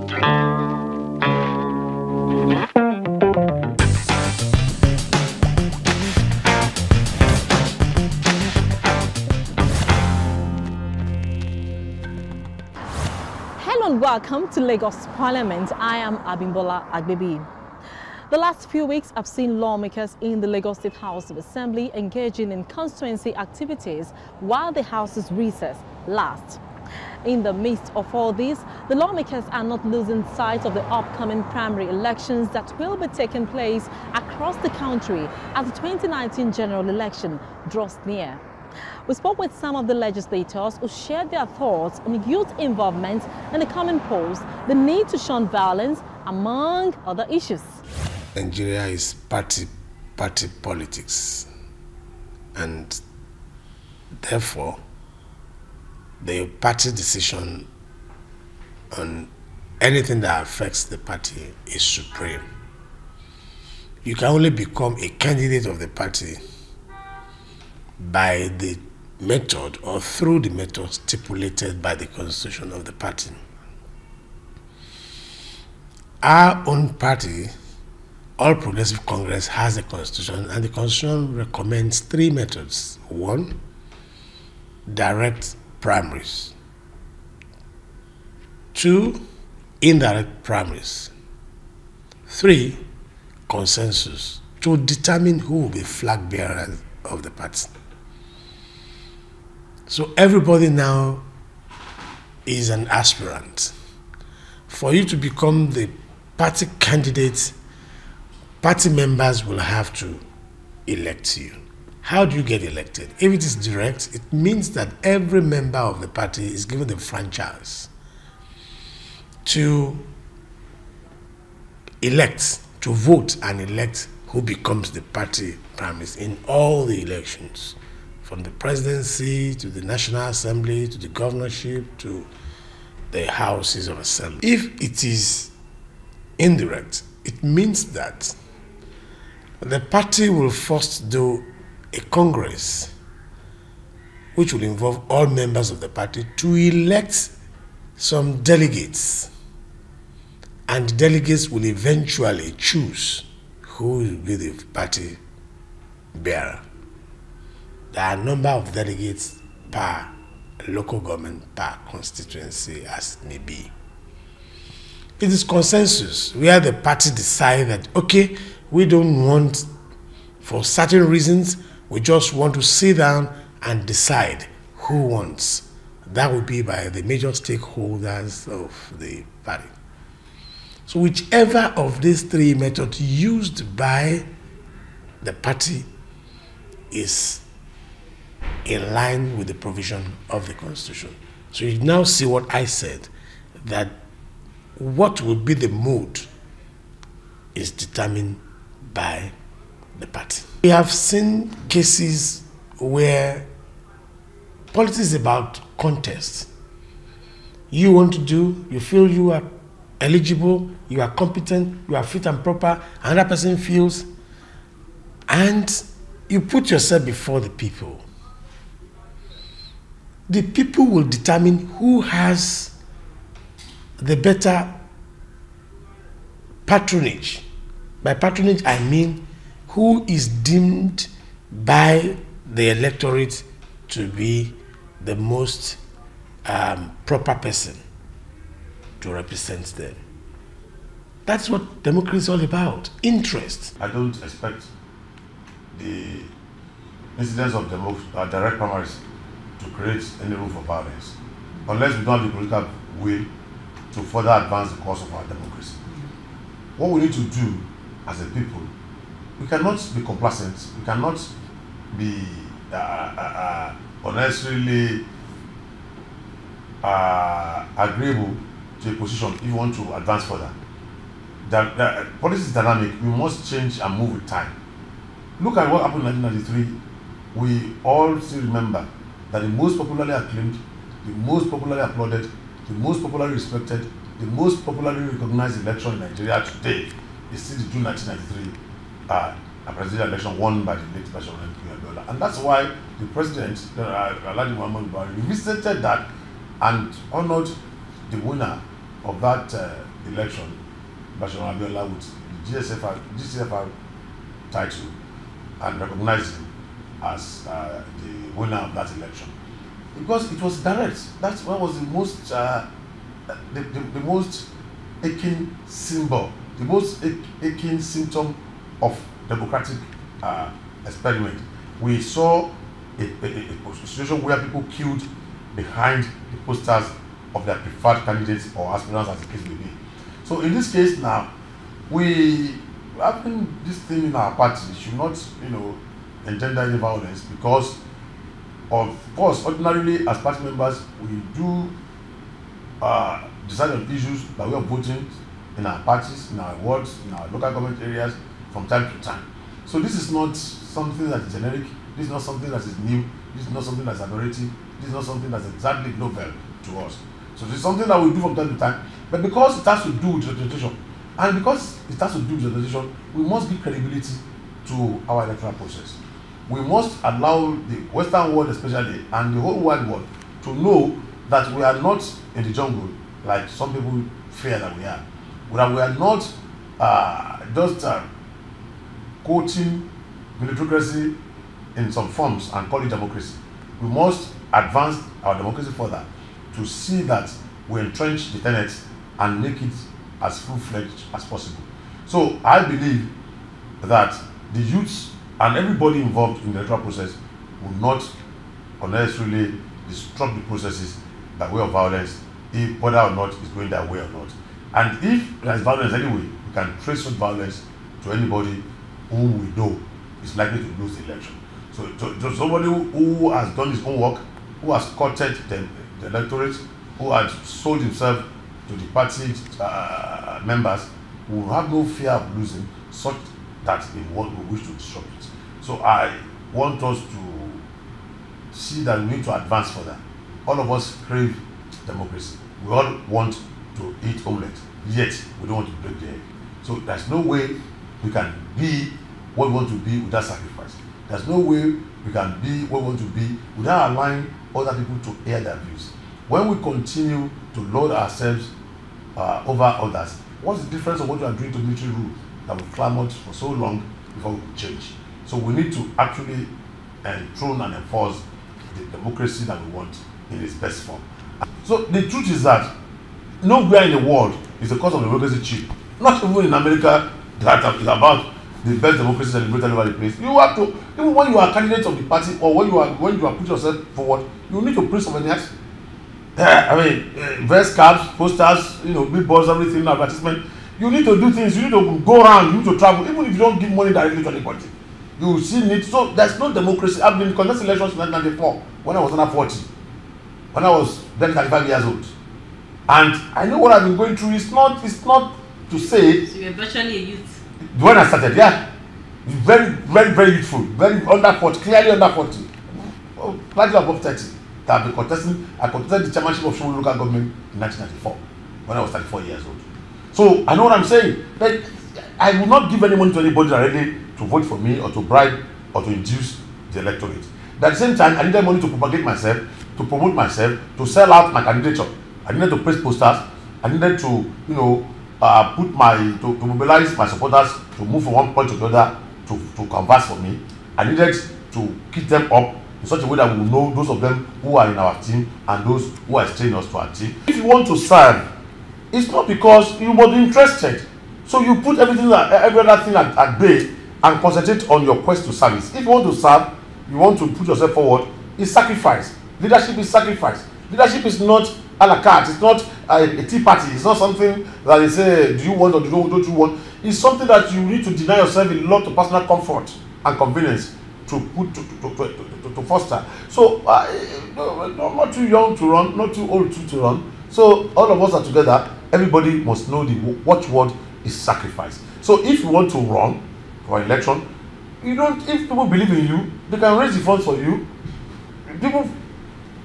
Hello and welcome to Lagos Parliament. I am Abimbola Agbebi. The last few weeks have seen lawmakers in the Lagos State House of Assembly engaging in constituency activities while the House's recess lasts. In the midst of all this, the lawmakers are not losing sight of the upcoming primary elections that will be taking place across the country as the 2019 general election draws near. We spoke with some of the legislators who shared their thoughts on youth involvement in the coming polls, the need to shun violence, among other issues. Nigeria is party politics, and therefore the party decision on anything that affects the party is supreme. You can only become a candidate of the party by the method or through the method stipulated by the constitution of the party. Our own party, All Progressive Congress, has a constitution, and the constitution recommends three methods. One, direct primaries. Two, indirect primaries. Three, consensus, to determine who will be flag bearers of the party. So everybody now is an aspirant. For you to become the party candidate, party members will have to elect you. How do you get elected? If it is direct, it means that every member of the party is given the franchise to elect, to vote and elect who becomes the party primaries in all the elections, from the presidency to the National Assembly to the governorship to the houses of assembly. If it is indirect, it means that the party will first do a congress which will involve all members of the party to elect some delegates, and delegates will eventually choose who will be the party bearer. There are a number of delegates per local government, per constituency, as it may be. It is consensus, where the party decide that, okay, we don't want, for certain reasons, we just want to sit down and decide who wants. That will be by the major stakeholders of the party. So whichever of these three methods used by the party is in line with the provision of the Constitution. So you now see what I said, that what will be the mood is determined by the party. We have seen cases where politics is about contest. You want to do, you feel you are eligible, you are competent, you are fit and proper, another person feels, and you put yourself before the people. The people will determine who has the better patronage. By patronage, I mean who is deemed by the electorate to be the most proper person to represent them. That's what democracy is all about, interest. I don't expect the incidence of direct primaries to create any room for violence, unless we don't have the political will to further advance the cause of our democracy. What we need to do as a people, we cannot be complacent, we cannot be unnecessarily agreeable to a position if you want to advance further. The policy is dynamic, we must change and move with time. Look at what happened in 1993. We all still remember that the most popularly acclaimed, the most popularly applauded, the most popularly respected, the most popularly recognized election in Nigeria today is still the June 1993 a presidential election won by the late President Abiola. And that's why the president, Alhaji Muhammadu Buhari, revisited that and honored the winner of that election, Bashir Abiola, with the GCFR title, and recognized him as the winner of that election, because it was direct. That's what was the most the most aching symbol, the most aching symptom of democratic experiment. We saw a situation where people queued behind the posters of their preferred candidates or aspirants, as the case may be. So in this case now, we having this thing in our party should not, engender any violence, because of course, ordinarily as party members, we do decide on issues by way of voting in our parties, in our wards, in our local government areas from time to time. So this is not something that is generic, this is not something that is new, this is not something that is aberrative, this is not something that is exactly novel to us. So this is something that we do from time to time, but because it has to do with representation, and because it has to do with representation, we must give credibility to our electoral process. We must allow the Western world especially, and the whole wide world, to know that we are not in the jungle like some people fear that we are. That we are not just quoting militarism in some forms and call it democracy. We must advance our democracy further to see that we entrench the tenets and make it as full-fledged as possible. So I believe that the youths and everybody involved in the electoral process will not unnecessarily disrupt the processes by way of violence, if whether or not it's going that way or not. And if there is violence anyway, we can trace such violence to anybody who we know is likely to lose the election. So to somebody who has done his own work, who has courted the electorate, who has sold himself to the party members, who have no fear of losing, such that they wish to disrupt it. So I want us to see that we need to advance further. All of us crave democracy. We all want to eat omelette, yet we don't want to break the egg. So there's no way we can be what we want to be without sacrifice. There's no way we can be what we want to be without allowing other people to air their views. When we continue to load ourselves over others, what's the difference of what we are doing to military rule that we clamored for so long before we change? So we need to actually enthrone and enforce the democracy that we want in its best form. So the truth is that nowhere in the world is the cost of democracy cheap. Not even in America that is about the best democracy celebrated over the place. You have to, even when you are a candidate of the party, or when you are put yourself forward, you need to print souvenirs. Vest caps, posters, billboards, everything, advertisement. You need to do things. You need to go around. You need to travel, even if you don't give money directly to anybody. You still need. So there's no democracy. I've been contesting elections in 1994 when I was under 40, when I was then 35 years old, and I know what I've been going through. It's not to say. So you're virtually a youth. When I started, yeah, very, very, very youthful, very under 40, clearly under 40, slightly above 30. That I've been contesting. I contested the chairmanship of Show local government in 1994 when I was 34 years old. So I know what I'm saying. Like, I will not give any money to anybody directly to vote for me or to bribe or to induce the electorate. But at the same time, I needed money to propagate myself, to promote myself, to sell out my candidature. I needed to press posters. I needed to, to mobilize my supporters to move from one point to the other to converse for me. I needed to keep them up in such a way that we will know those of them who are in our team and those who are staying us to our team. If you want to serve, it's not because you must be interested. So you put every other thing at bay and concentrate on your quest to service. If you want to serve, you want to put yourself forward, it's sacrifice. Leadership is sacrifice. Leadership is not a la carte. It's not a tea party. It's not something that they say, do you want or don't you want? It's something that you need to deny yourself a lot of personal comfort and convenience to foster. So not too young to run, not too old to run. So all of us are together. Everybody must know the watchword is sacrifice. So if you want to run for election, if people believe in you, they can raise the funds for you. People,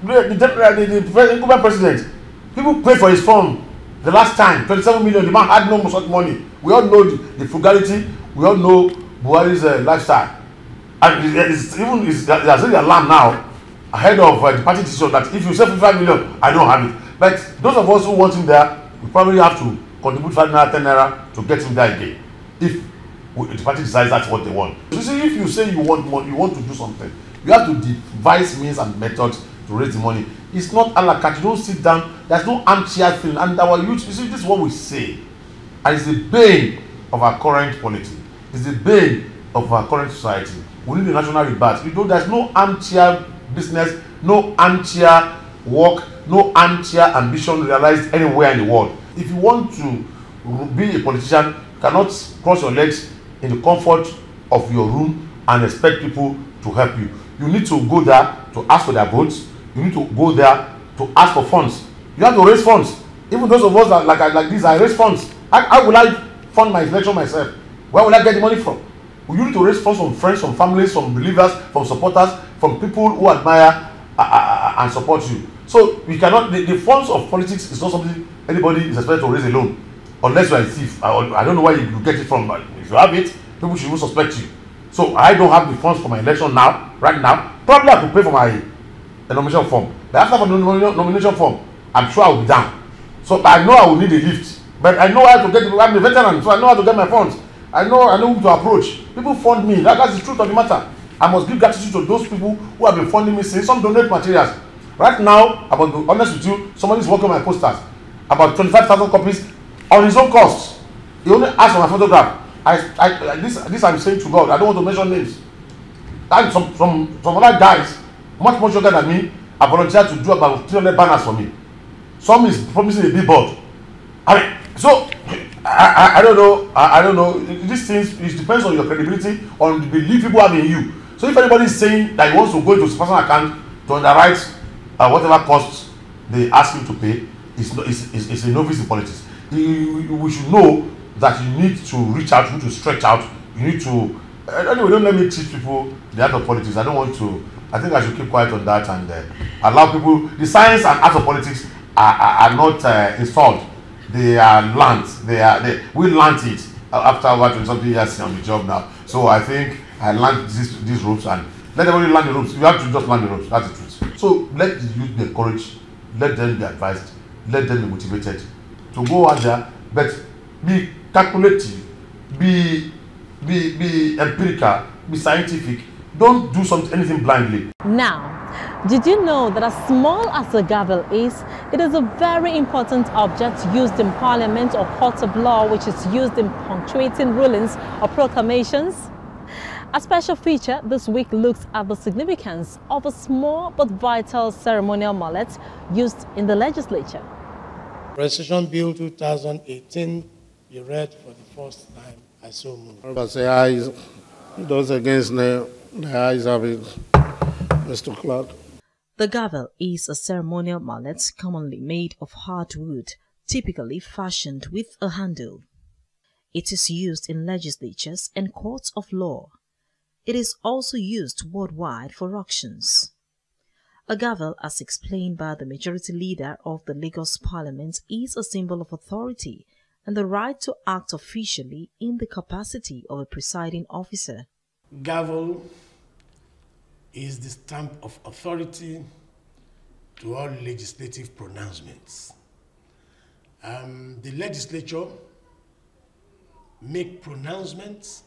the incumbent president, people paid for his fund the last time, 27 million. The man had no such money. We all know the frugality. We all know Buhari's lifestyle. And there's really alarm now ahead of the party decision that if you sell 55 million, I don't have it. But those of us who want him there, we probably have to contribute 5 naira, 10 naira to get him there again. If the party decides that's what they want. You see, if you say you want money, you want to do something, you have to devise means and methods to raise the money. It's not a la carte. You don't sit down. There's no armchair thing. And our youth, you see, this is what we say. And it's the bane of our current polity. It's the bane of our current society. We need a national rebirth. You know, there's no armchair business, no armchair work, no armchair ambition realized anywhere in the world. If you want to be a politician, you cannot cross your legs in the comfort of your room and expect people to help you. You need to go there to ask for their votes. You need to go there to ask for funds. You have to raise funds. Even those of us that like this, I raise funds. How will I fund my election myself? Where will I get the money from? You need to raise funds from friends, from families, from believers, from supporters, from people who admire and support you. So we cannot. The funds of politics is not something anybody is expected to raise alone, unless you are a thief. I don't know where you get it from, but if you have it, people should even suspect you. So I don't have the funds for my election now, right now. Probably I could pay for my nomination form. But after the nomination form, I'm sure I will be down. So I know I will need a lift. But I know how to get. I'm a veteran, so I know how to get my funds. I know who to approach. People fund me. That's the truth of the matter. I must give gratitude to those people who have been funding me since. Some donate materials. Right now, I must be honest with you, somebody is working on my posters. About 25,000 copies on his own cost. He only asked for my photograph. This I'm saying to God. I don't want to mention names. And some other guys, much younger than me, have volunteered to do about 300 banners for me. Some is promising a billboard. I mean, so I don't know. I don't know. These things, it depends on your credibility, on the belief people have in you. So if anybody is saying that he wants to go into his personal account to underwrite whatever costs they ask him to pay, it's a novice in politics. We should know that you need to reach out, you need to stretch out, you need to. Anyway, don't let me teach people the art of politics. I don't want to. I think I should keep quiet on that and allow people. The science and art of politics are not installed. They are learned. We learned it after about 20 something years on the job now. So I think I learned these ropes, and let everybody learn the ropes. You have to just learn the ropes. That's the truth. So let the youth be encouraged. Let them be advised. Let them be motivated to go out there, but be calculative, be empirical, be scientific. Don't do anything blindly. Now, did you know that as small as a gavel is, it is a very important object used in parliament or court of law, which is used in punctuating rulings or proclamations? A special feature this week looks at the significance of a small but vital ceremonial mallet used in the legislature. Resolution Bill 2018 be read for the first time. I so move. Say ayes. Those against the ayes have it. Mr. Clerk. The gavel is a ceremonial mallet commonly made of hardwood, typically fashioned with a handle. It is used in legislatures and courts of law. It is also used worldwide for auctions. A gavel, as explained by the majority leader of the Lagos Parliament, is a symbol of authority and the right to act officially in the capacity of a presiding officer. Gavel is the stamp of authority to all legislative pronouncements. The legislature make pronouncements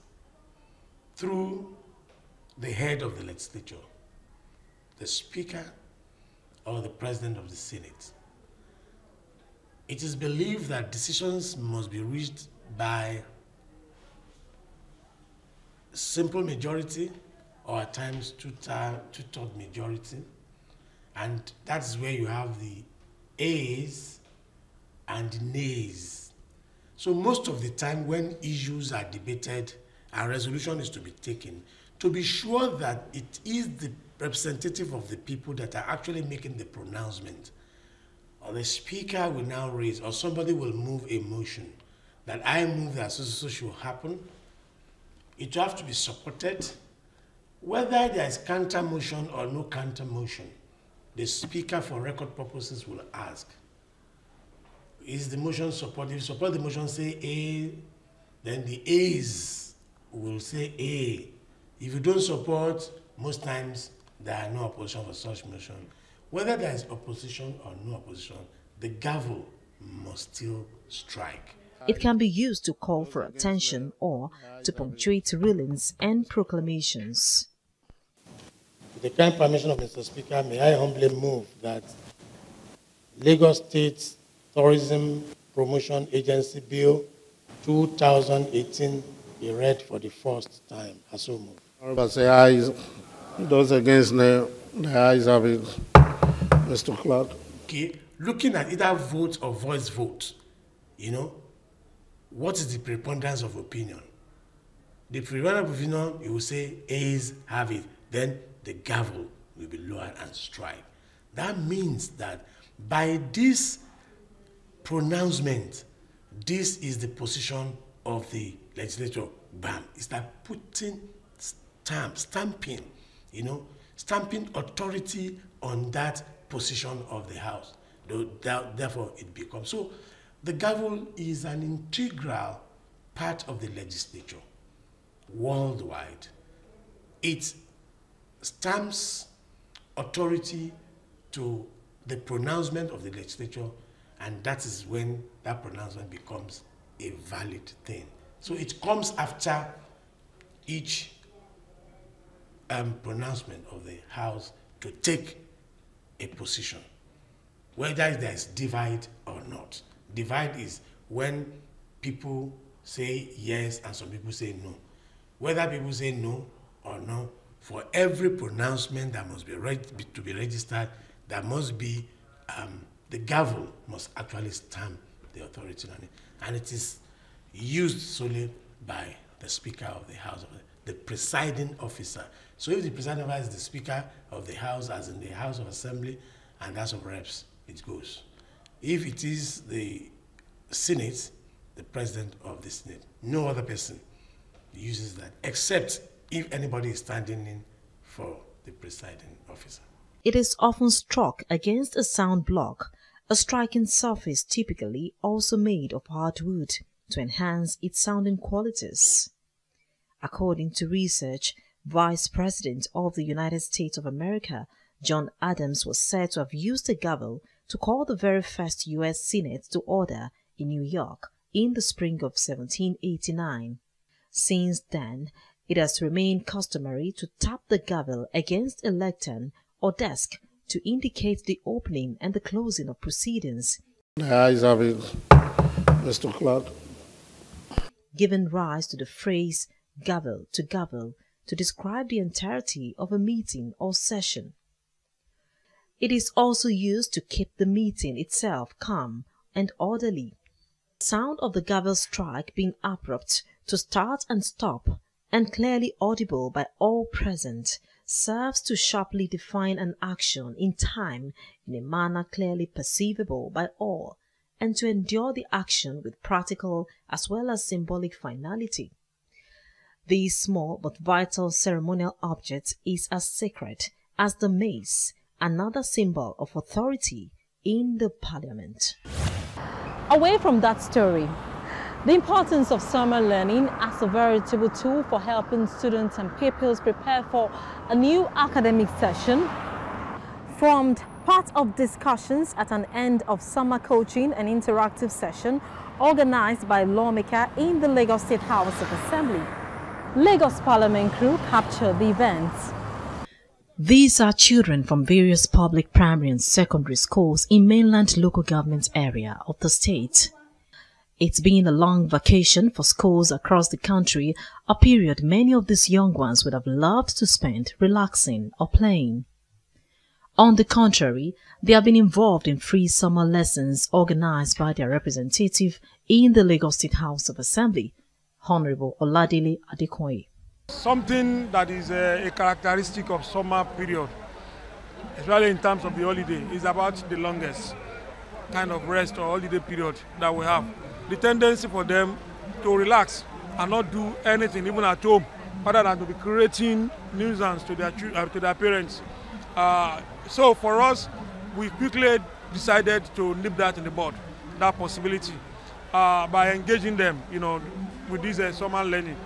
through the head of the legislature, the Speaker or the President of the Senate. It is believed that decisions must be reached by simple majority or at times two-third majority, and that's where you have the ayes and the nays. So most of the time when issues are debated and resolution is to be taken, to be sure that it is the representative of the people that are actually making the pronouncement, or the speaker will now raise, or somebody will move a motion that I move that so should happen. It will have to be supported. Whether there is counter motion or no counter motion, the speaker for record purposes will ask, is the motion supported? If you support the motion, say A, then the A's will say A. If you don't support, most times there are no opposition for such motion. Whether there is opposition or no opposition, the gavel must still strike. It can be used to call for attention or to punctuate rulings and proclamations. With the kind permission of Mr. Speaker, may I humbly move that Lagos State Tourism Promotion Agency Bill 2018 be read for the first time. I so move. Honorable say ayes. Those against the ayes have it. Mr. Clerk. Okay, looking at either vote or voice vote, what is the preponderance of opinion? The preponderance of opinion, you will say ayes have it. Then the gavel will be lowered and strike. That means that by this pronouncement, this is the position of the legislature. Bam! It's like putting stamping authority on that position of the House. Therefore, it becomes so. The gavel is an integral part of the legislature worldwide. It stamps authority to the pronouncement of the legislature, and that is when that pronouncement becomes a valid thing. So it comes after each pronouncement of the House to take a position, whether there is divide or not. Divide is when people say yes and some people say no. Whether people say no or no, for every pronouncement that must be to be registered, there must be the gavel must actually stamp the authority on it, and it is used solely by the Speaker of the House, the presiding officer. So if the presiding officer is the Speaker of the House, as in the House of Assembly and House of Reps, it goes. If it is the Senate, the President of the Senate, no other person uses that, except if anybody is standing in for the presiding officer. It is often struck against a sound block, a striking surface typically also made of hardwood to enhance its sounding qualities. According to research, Vice President of the United States of America, John Adams, was said to have used a gavel to call the very first U.S. Senate to order in New York in the spring of 1789. Since then, it has remained customary to tap the gavel against a lectern or desk to indicate the opening and the closing of proceedings. The ayes have it, Mr. Clerk. Giving rise to the phrase gavel to describe the entirety of a meeting or session. It is also used to keep the meeting itself calm and orderly. The sound of the gavel strike being abrupt to start and stop and clearly audible by all present serves to sharply define an action in time in a manner clearly perceivable by all, and to endure the action with practical as well as symbolic finality. These small but vital ceremonial objects is as sacred as the mace, another symbol of authority in the Parliament. Away from that story, the importance of summer learning as a veritable tool for helping students and pupils prepare for a new academic session formed part of discussions at an end of summer coaching and interactive session organized by lawmaker in the Lagos State House of Assembly. Lagos Parliament crew captured the event. These are children from various public primary and secondary schools in mainland local government area of the state. It's been a long vacation for schools across the country, a period many of these young ones would have loved to spend relaxing or playing. On the contrary, they have been involved in free summer lessons organized by their representative in the Lagos State House of Assembly, Honorable Oladele Adekoye. Something that is a characteristic of summer period, especially in terms of the holiday, is about the longest kind of rest or holiday period that we have. The tendency for them to relax and not do anything, even at home, rather than to be creating nuisance to their parents. So for us, we quickly decided to nip that in the bud, that possibility, by engaging them, with this summer learning.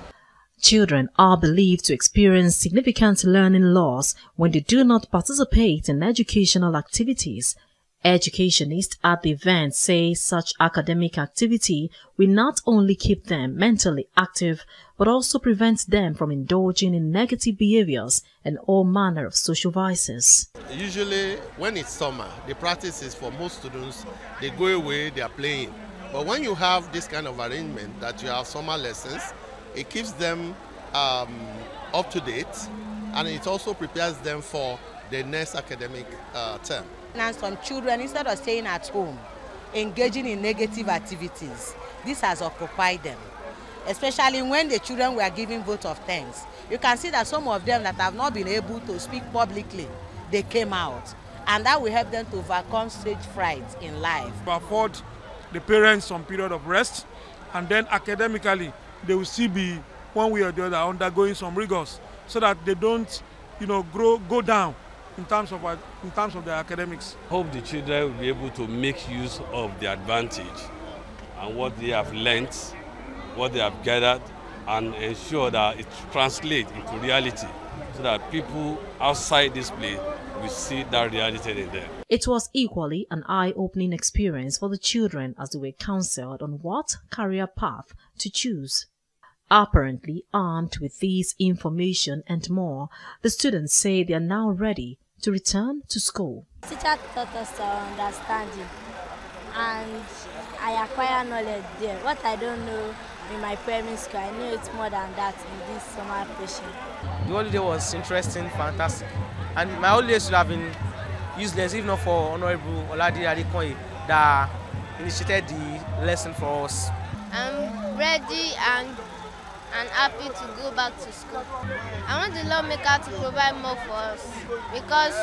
Children are believed to experience significant learning loss when they do not participate in educational activities, Educationists at the event say such academic activity will not only keep them mentally active, but also prevent them from indulging in negative behaviors and all manner of social vices. Usually, when it's summer, the practice is for most students, they go away, they are playing. But when you have this kind of arrangement that you have summer lessons, it keeps them up to date, and it also prepares them for the next academic term. And some children, instead of staying at home, engaging in negative activities, this has occupied them. Especially when the children were giving vote of thanks. You can see that some of them that have not been able to speak publicly, they came out. And that will help them to overcome stage fright in life. To afford the parents some period of rest, and then academically, they will still be one way or the other undergoing some rigors, so that they don't, go down in terms of their academics. Hope the children will be able to make use of the advantage and what they have learnt, what they have gathered, and ensure that it translates into reality, so that people outside this place will see that reality in them. It was equally an eye-opening experience for the children as they were counseled on what career path to choose. Apparently armed with this information and more, the students say they are now ready to return to school. Teacher taught us understanding, and I acquire knowledge there. What I don't know in my primary school, I know it's more than that in this summer session. The holiday was interesting, fantastic, and my holiday should have been useless if not for Honorable Oladi Adekoye that initiated the lesson for us. I'm ready and happy to go back to school. I want the lawmaker to provide more for us because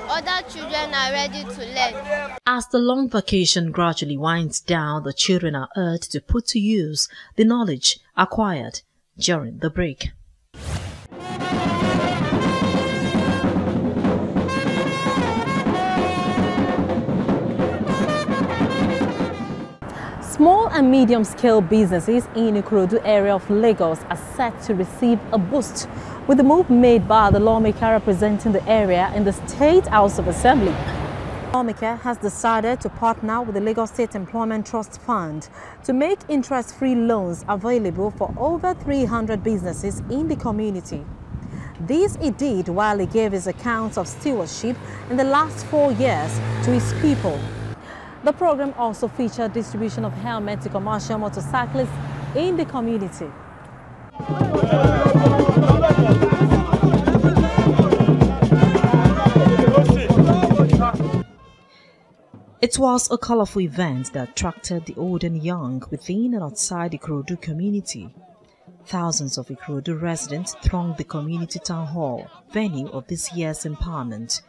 other children are ready to learn. As the long vacation gradually winds down, the children are urged to put to use the knowledge acquired during the break. Small and medium-scale businesses in the Ikorodu area of Lagos are set to receive a boost with the move made by the lawmaker representing the area in the State House of Assembly. The lawmaker has decided to partner with the Lagos State Employment Trust Fund to make interest-free loans available for over 300 businesses in the community. This he did while he gave his accounts of stewardship in the last 4 years to his people. The program also featured distribution of helmets to commercial motorcyclists in the community. It was a colorful event that attracted the old and young within and outside the Ikorodu community. Thousands of Ikorodu residents thronged the community town hall, venue of this year's empowerment.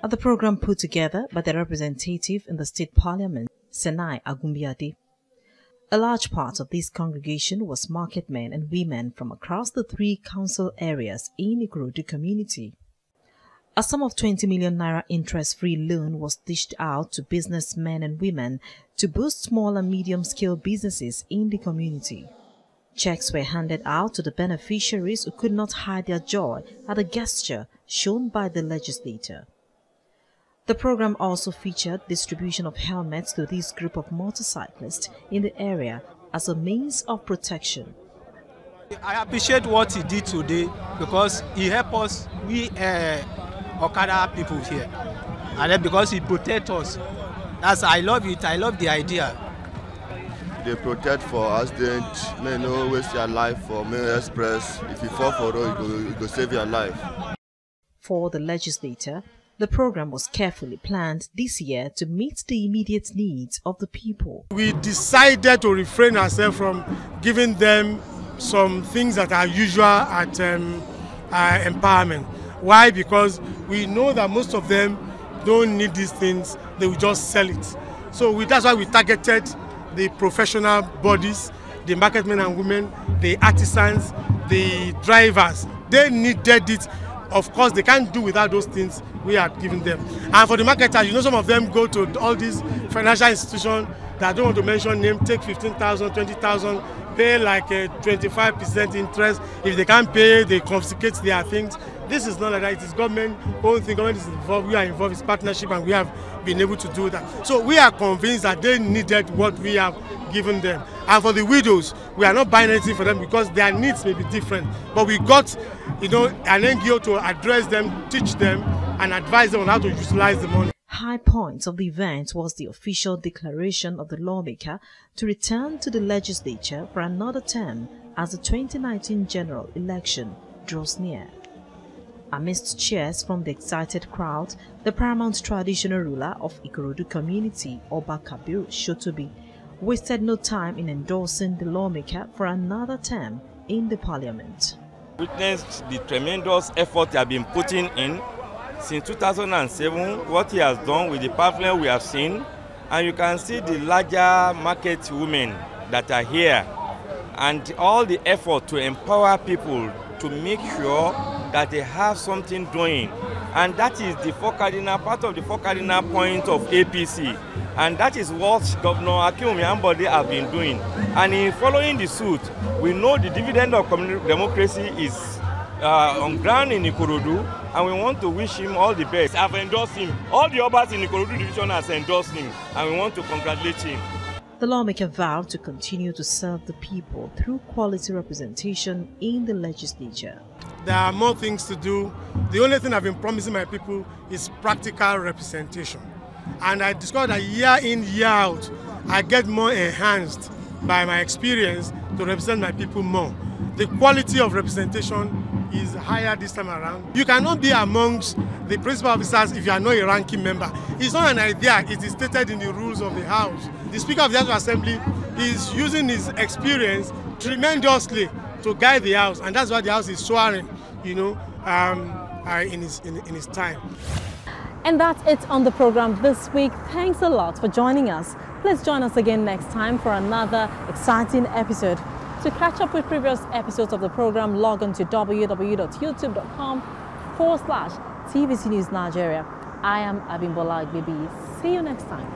At the program put together by the representative in the state parliament, Senai Agumbiade. A large part of this congregation was marketmen and women from across the 3 council areas in the Ikorodu community. A sum of 20 million naira interest-free loan was dished out to businessmen and women to boost small and medium-scale businesses in the community. Checks were handed out to the beneficiaries who could not hide their joy at the gesture shown by the legislator. The program also featured distribution of helmets to this group of motorcyclists in the area as a means of protection. I appreciate what he did today because he helped us, we Okada people here, and then because he protects us. I love it, I love the idea. They protect for accidents, may no waste your life for mail express. If you fall for road, it will save your life. For the legislator, the program was carefully planned this year to meet the immediate needs of the people. We decided to refrain ourselves from giving them some things that are usual at empowerment. Why? Because we know that most of them don't need these things, they will just sell it. So that's why we targeted the professional bodies, the marketmen and women, the artisans, the drivers. They needed it. Of course, they can't do without those things we are giving them. And for the marketers, some of them go to all these financial institutions that I don't want to mention name, take 15,000, 20,000, pay like a 25% interest. If they can't pay, they confiscate their things. This is not like that. It is government own thing. Government is involved. We are involved in partnership, and we have been able to do that. So we are convinced that they needed what we have given them. And for the widows, we are not buying anything for them because their needs may be different. But we got, an NGO to address them, teach them, and advise them on how to utilize the money. High point of the event was the official declaration of the lawmaker to return to the legislature for another term as the 2019 general election draws near. Amidst cheers from the excited crowd, the paramount traditional ruler of Ikorodu community, Oba Kabir Shotobi, wasted no time in endorsing the lawmaker for another term in the parliament. Witnessed the tremendous effort they have been putting in since 2007, what he has done with the pamphlet we have seen, and you can see the larger market women that are here, and all the effort to empower people to make sure that they have something doing. And that is the part of the four cardinal points of APC. And that is what Governor Akinwumi Ambode has been doing. And in following the suit, we know the dividend of communal democracy is on ground in Ikorodu, and we want to wish him all the best. I've endorsed him. All the others in Ikorodu division has endorsed him, and we want to congratulate him. The lawmaker vowed to continue to serve the people through quality representation in the legislature. There are more things to do. The only thing I've been promising my people is practical representation. And I discovered that year in, year out, I get more enhanced by my experience to represent my people more. The quality of representation is higher this time around. You cannot be amongst the principal officers if you are not a ranking member. It's not an idea, it is stated in the rules of the House. The Speaker of the House of Assembly is using his experience tremendously to guide the House, and that's why the House is soaring, in his time. And that's it on the program this week. Thanks a lot for joining us. Please join us again next time for another exciting episode. To catch up with previous episodes of the program, log on to www.youtube.com/TVC News Nigeria. I am Abimbola Agbebi. See you next time.